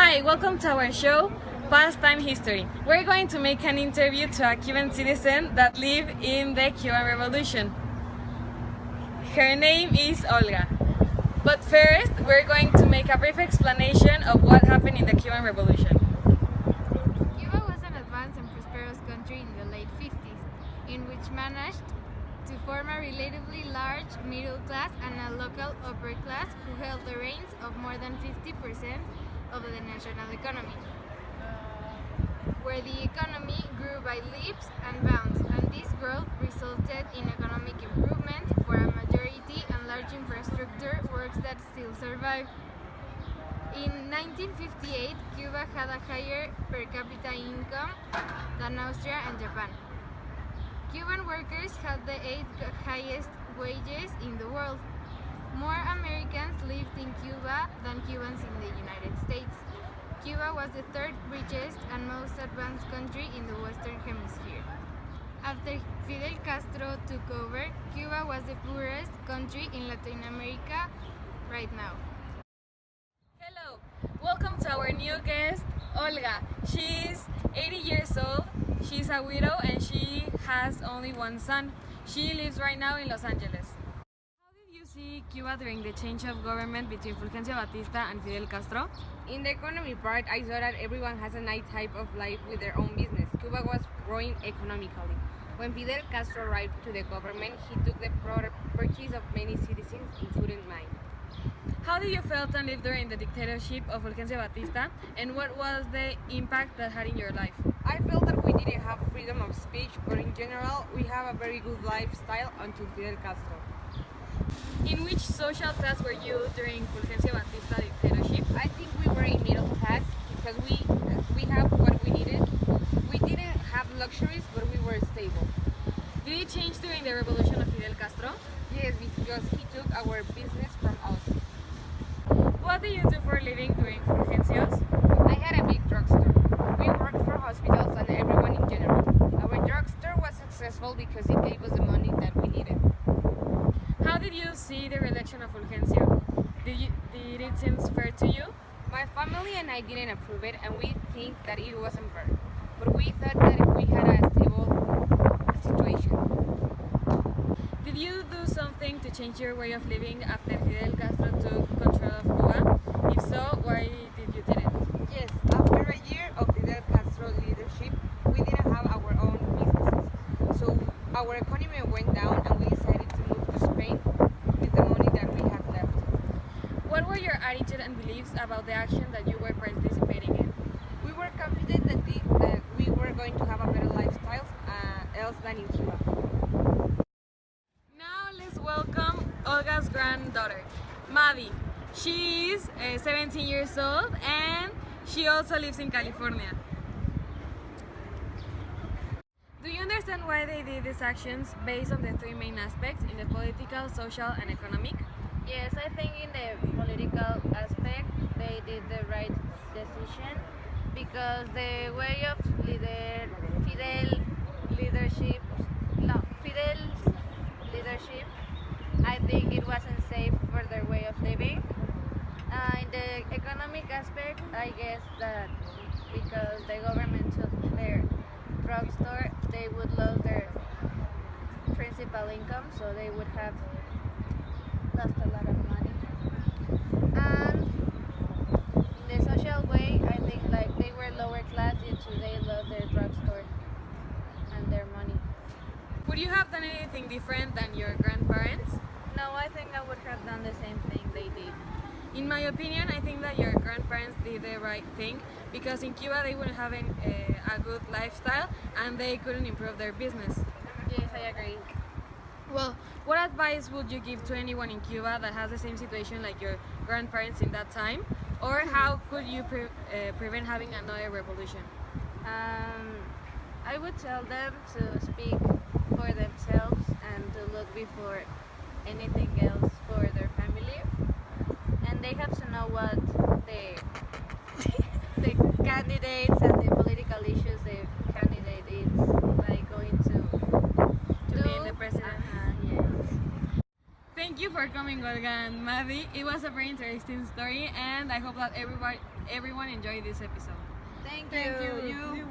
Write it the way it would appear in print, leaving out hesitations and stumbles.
Hi, welcome to our show, Pastime History. We're going to make an interview to a Cuban citizen that lived in the Cuban Revolution. Her name is Olga. But first, we're going to make a brief explanation of what happened in the Cuban Revolution. Cuba was an advanced and prosperous country in the late 50s, in which managed to form a relatively large middle class and a local upper class who held the reins of more than 50% of the national economy, where the economy grew by leaps and bounds, and this growth resulted in economic improvement for a majority and large infrastructure works that still survive. In 1958, Cuba had a higher per capita income than Austria and Japan. Cuban workers had the 8th highest wages in the world. More Americans lived in Cuba than Cubans in the United States. Cuba was the third richest and most advanced country in the Western Hemisphere. After Fidel Castro took over, Cuba was the poorest country in Latin America right now. Hello, welcome to our new guest, Olga. She's 80 years old, she's a widow, and she has only one son. She lives right now in Los Angeles. How did you see Cuba during the change of government between Fulgencio Batista and Fidel Castro? In the economy part, I saw that everyone has a nice type of life with their own business. Cuba was growing economically. When Fidel Castro arrived to the government, he took the properties of many citizens, including mine. How did you felt and live during the dictatorship of Fulgencio Batista, and what was the impact that had in your life? I felt that we didn't have freedom of speech, but in general, we have a very good lifestyle until Fidel Castro. In which social class were you during Fulgencio Batista dictatorship? I think we were in middle class because we have what we needed. We didn't have luxuries, but we were stable. Did it change during the revolution of Fidel Castro? Yes, because he took our business from us. What did you do for a living during Fulgencio's? I had a big drugstore. We worked for hospitals and everyone in general. Our drugstore was successful because it gave us the money that we needed. How did you see the re-election of Fulgencio? Did it seem fair to you? My family and I didn't approve it, and we think that it wasn't fair. But we thought that we had a stable situation. Did you do something to change your way of living after Fidel Castro took control of Cuba? If so, why did you did it? Yes, after a year of Fidel Castro's leadership, we didn't have our own businesses. So our economy went down, and we decided to move to Spain with the money that we had left. What were your attitude and beliefs about the action that you were participating in? We were confident that we were going to have a better lifestyle else than in Cuba. Now let's welcome Olga's granddaughter, Maddie. She is 17 years old and she also lives in California. Do you understand why they did these actions based on the three main aspects in the political, social, and economic? Yes, I think in the political aspect they did the right decision because the way of Fidel's leadership, I think it wasn't safe for their way of living. In the economic aspect, I guess that because the government took their drugstore, they would lose their principal income, so they would have lost a lot of money. And in the social way, I think like they were lower class due to they lost their drugstore and their money. Would you have done anything different than your grandparents? No, I think I would have done the same thing they did. In my opinion, I think that your grandparents did the right thing because in Cuba they wouldn't have a good lifestyle and they couldn't improve their business. Yes, I agree. Well, what advice would you give to anyone in Cuba that has the same situation like your grandparents in that time? Or how could you prevent having another revolution? I would tell them to speak for themselves and to look before anything else for their family. And they have to know what the candidates and the political issues the candidate is like going to Be in the president. Yes. Thank Thank you for coming, Olga and Maddie. It was a very interesting story, and I hope that everyone enjoyed this episode. Thank Thank you. you.